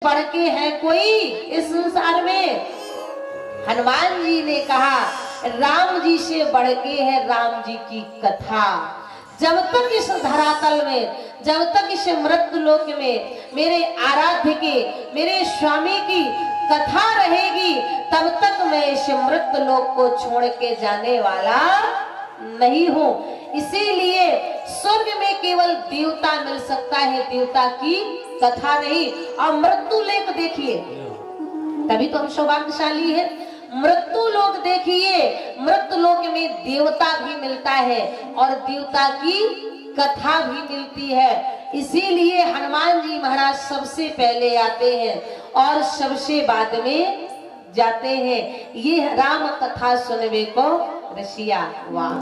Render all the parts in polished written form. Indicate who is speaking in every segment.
Speaker 1: बढ़ के है कोई इस संसार में। हनुमान जी ने कहा राम जी से बढ़ के है राम जी की कथा। जब तक इस धरातल में, जब तक इस मृत्यु लोक में मेरे आराध्य के, मेरे स्वामी की कथा रहेगी, तब तक मैं इस मृत्यु लोक को छोड़ के जाने वाला नहीं हूँ। इसीलिए स्वर्ग में केवल देवता मिल सकता है, देवता की कथा नहीं। और मृत्यु लोक देखिए, तभी तो हम सौभाग्यशाली है। मृत्यु लोक देखिए, मृत्यु लोक में देवता भी मिलता है और देवता की कथा भी मिलती है। इसीलिए हनुमान जी महाराज सबसे पहले आते हैं और सबसे बाद में जाते हैं। ये राम कथा सुनने को रसिया। वाह,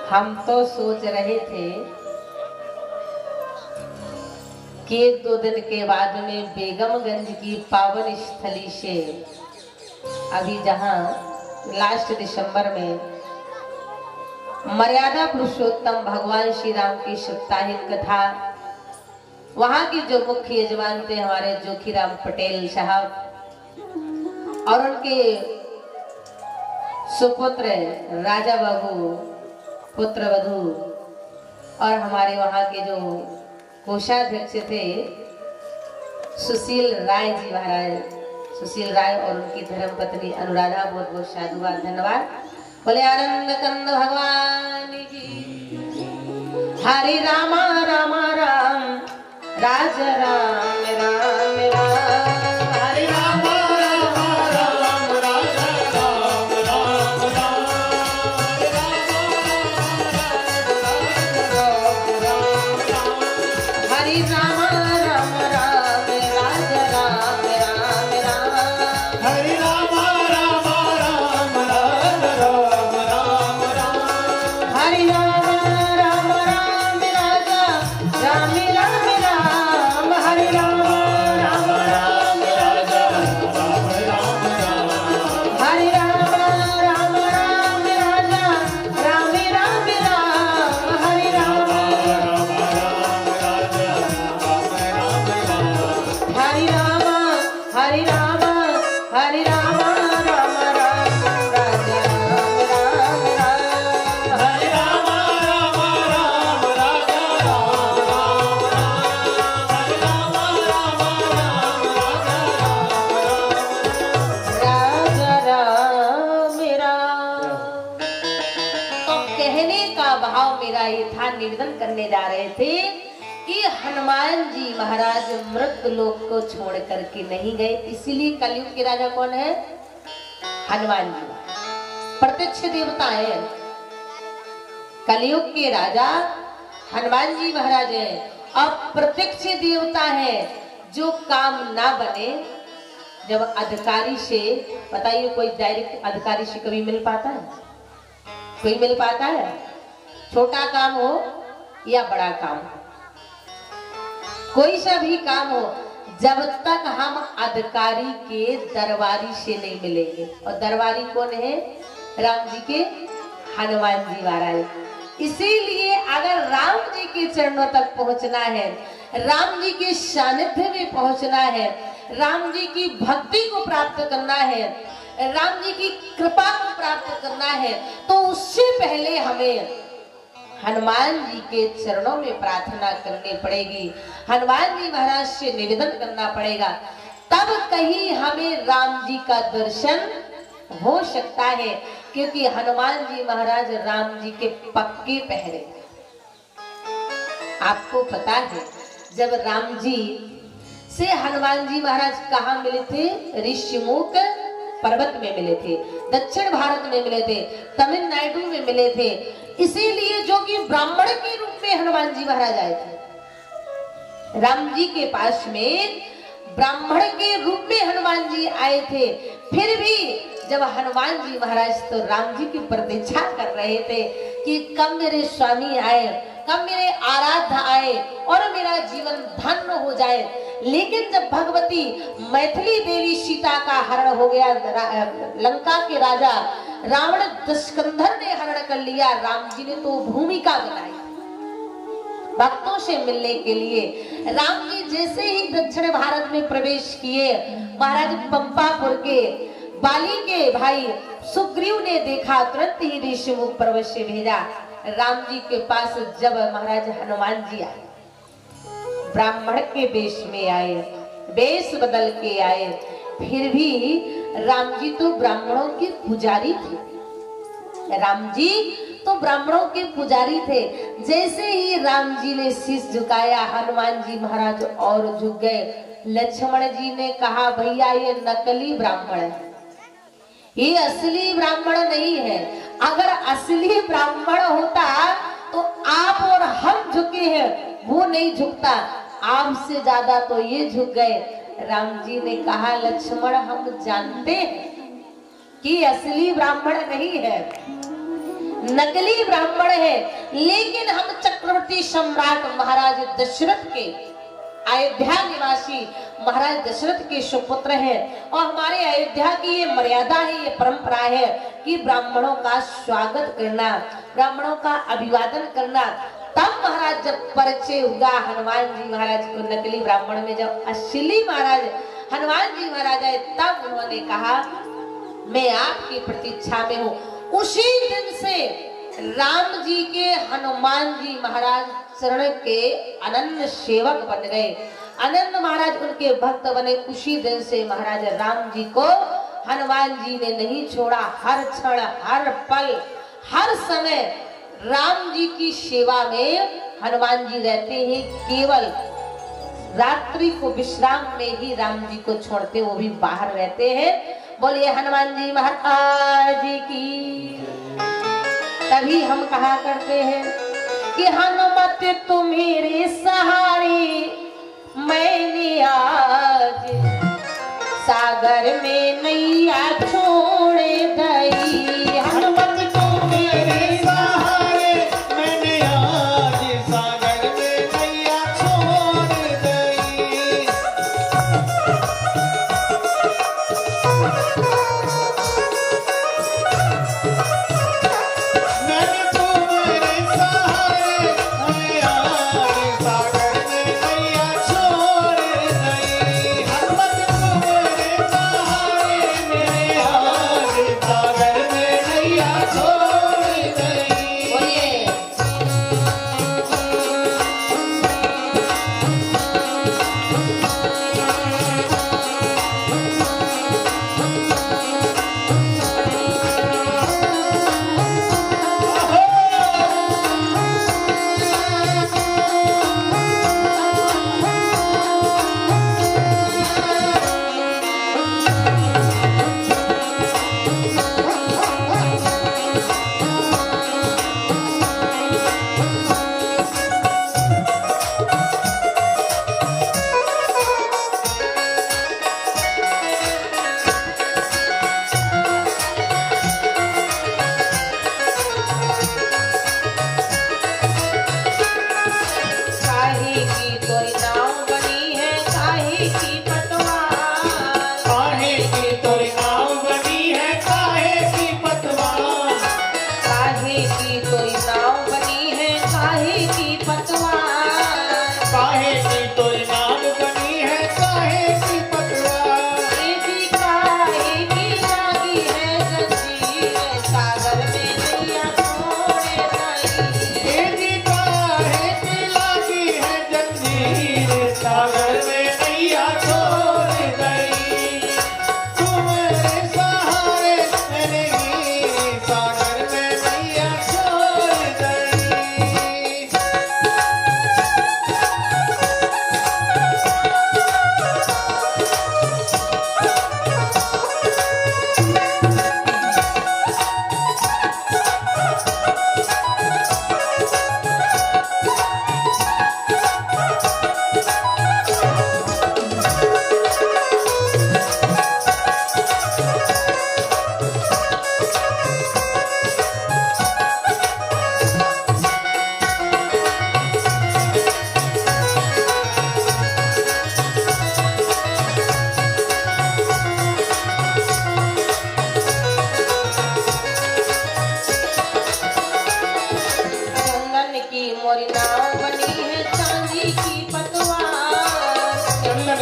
Speaker 1: हम तो सोच रहे थे कि 1-2 दिन के बाद में बेगमगंज की पावन स्थली से, अभी जहां लास्ट दिसंबर में मर्यादा पुरुषोत्तम भगवान श्री राम की साप्ताहिक कथा, वहां की जो मुख्य यजमान थे हमारे जोखीराम पटेल साहब और उनके सुपुत्र राजा बाबू पुत्र वधू, और हमारे वहां के जो कोषाध्यक्ष थे सुशील राय जी महाराज, सुशील राय और उनकी धर्मपत्नी अनुराधा, बहुत बहुत साधुवाद, धन्यवाद। बोले आनंद कंद भगवान की। हरे रामा रामा राम, राज राम राम राम, हरे रामा रामा राम, राज राम राम राम, हरे रामा राम राम, राज राम राम राम, हरे रामा राम राम, राज राम राम राम, हरे रामा राम राम, राजा राम राम राम, हरे रामा राम राम, राजा राम राम राम, हरे रामा राम राम, राजा राम राम राम, हरे रामा राम राम, राजा राम राम राम, हरे रामा हरे रामा हरे रामा राम राम, राजा राम राम राम, हरे रामा राम राम, राजा राम राम राम, हरे रामा राम राम, राजा राम राम। तो कहने का भाव मेरा ये था, निवेदन करने जा रहे थे कि हनुमान जी महाराज मृत्यु लोक को छोड़ करके नहीं गए। इसीलिए कलयुग के राजा कौन है? हनुमान जी, प्रत्यक्ष देवता है। कलयुग के राजा हनुमान जी महाराज है। अब प्रत्यक्ष देवता है। जो काम ना बने, जब अधिकारी से, बताइए कोई डायरेक्ट अधिकारी से कभी मिल पाता है? कोई मिल पाता है? छोटा काम हो या बड़ा काम हो, कोई सा भी काम हो, जब तक हम अधिकारी के दरबारी से नहीं मिलेंगे। और दरबारी कौन है? राम जी के हनुमान जी महाराज। इसीलिए अगर राम जी के चरणों तक पहुंचना है, राम जी के सानिध्य में पहुंचना है, राम जी की भक्ति को प्राप्त करना है, राम जी की कृपा को प्राप्त करना है, तो उससे पहले हमें हनुमान जी के चरणों में प्रार्थना करनी पड़ेगी। हनुमान जी महाराज से निवेदन करना पड़ेगा, तब कहीं हमें राम जी का दर्शन हो सकता है। क्योंकि हनुमान जी महाराज राम जी के पक्के पहरे। आपको पता है जब राम जी से हनुमान जी महाराज कहाँ मिले थे? ऋषिमुख पर्वत में मिले थे, दक्षिण भारत में मिले थे, तमिलनाडु में मिले थे। इसीलिए जो कि ब्राह्मण के रूप में हनुमान जी महाराज आए थे, राम जी के पास में ब्राह्मण के रूप में हनुमान जी आए थे। फिर भी जब हनुमान जी महाराज तो राम जी की प्रतीक्षा कर रहे थे कि कब मेरे स्वामी आए, कब मेरे आराध्य आए और मेरा जीवन धन्य हो जाए। लेकिन जब भगवती मैथिली देवी सीता का हरण हो गया, लंका के राजा रावण दशकंधर ने हरण कर लिया, राम जी ने तो भूमिका बनाई। भक्तों से मिलने के लिए। राम जी जैसे ही दक्षिण भारत में प्रवेश किए, महाराज पंपापुर के बाली के भाई सुग्रीव ने देखा, तुरंत ही ऋषिमुख पर्वत से भेजा राम जी के पास। जब महाराज हनुमान जी आए, ब्राह्मण के वेश में आए, वेश बदल के आए, फिर भी राम जी तो ब्राह्मणों के पुजारी थे। राम जी तो ब्राह्मणों के पुजारी थे। जैसे ही राम जी ने शीश झुकाया, हनुमान जी महाराज और झुक गए। लक्ष्मण जी ने कहा, भैया ये नकली ब्राह्मण है, ये असली ब्राह्मण नहीं है। अगर असली ब्राह्मण होता तो आप और हम झुके हैं, वो नहीं झुकता। आपसे ज्यादा तो ये झुक गए। राम जी ने कहा, लक्ष्मण हम जानते हैं कि असली ब्राह्मण नहीं है, नकली ब्राह्मण है, लेकिन हम चक्रवर्ती सम्राट महाराज दशरथ के, अयोध्या निवासी महाराज दशरथ के सुपुत्र हैं। और हमारे अयोध्या की ये मर्यादा है, ये परंपरा है कि ब्राह्मणों का स्वागत करना, ब्राह्मणों का अभिवादन करना। तब महाराज जब परिचय हुआ हनुमान जी महाराज को नकली ब्राह्मण में, जब असली महाराज हनुमान जी महाराज आए, तब उन्होंने कहा, मैं आपकी प्रतीक्षा में हूँ। उसी दिन से राम जी के हनुमान जी महाराज चरण के अनन्य सेवक बन गए। अनन्य महाराज उनके भक्त बने। उसी दिन से महाराज राम जी को हनुमान जी ने नहीं छोड़ा। हर क्षण, हर पल, हर समय राम जी की सेवा में हनुमान जी रहते हैं। केवल रात्रि को विश्राम में ही राम जी को छोड़ते, वो भी बाहर रहते हैं। बोलिए हनुमान जी महाराज की। तभी हम कहा करते हैं कि हनुमत तुम मेरे सहारे, मैंने आज सागर में नैया छोड़ गई।
Speaker 2: हनुमत तुम मेरे सहारे, मैंने आज सागर में नैया छोड़ गई। मैंने तुम्हारे सहारे, मैं आज सागर में नैया छोड़ गई। हनुमत तुम्हारे सहारे, मेरे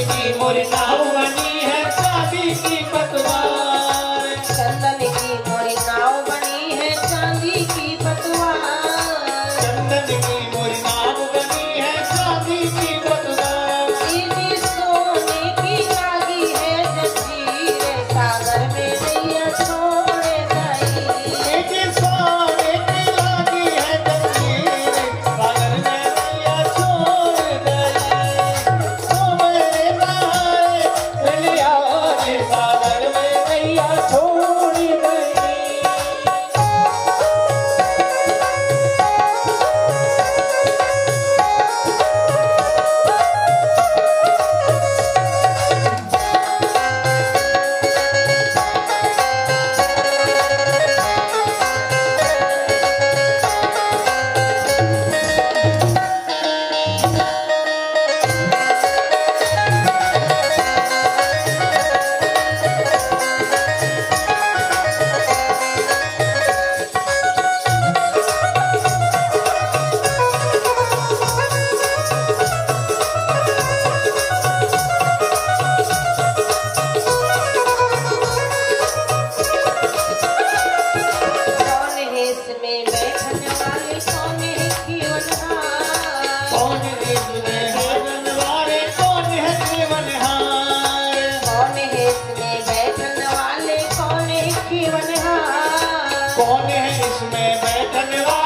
Speaker 2: की मोरी नाव बनी है चांदी की पतवार।
Speaker 1: चंदन की मोरी नाव बनी है चांदी की पतवार।
Speaker 2: चंदन की मोरी नाव बनी है चांदी की पतवार।
Speaker 1: सीधी सोने की लागी है जंजीर सागर में नैया छोड़े गई।
Speaker 2: एक सोने की लागी है जंजीर सागर में नैया छोड़ गई। ओ मेरे सहारे लिया सागर में नैया छोड़ गई।
Speaker 1: कौन है इसमें बैठने वाले कौन है जीवनहार।
Speaker 2: कौन है इसमें भजन वाले कौन है जीवनहार।
Speaker 1: कौन है इसमें बैठने वाले कौन है जीवनहार।
Speaker 2: कौन है इसमें बैठने वाले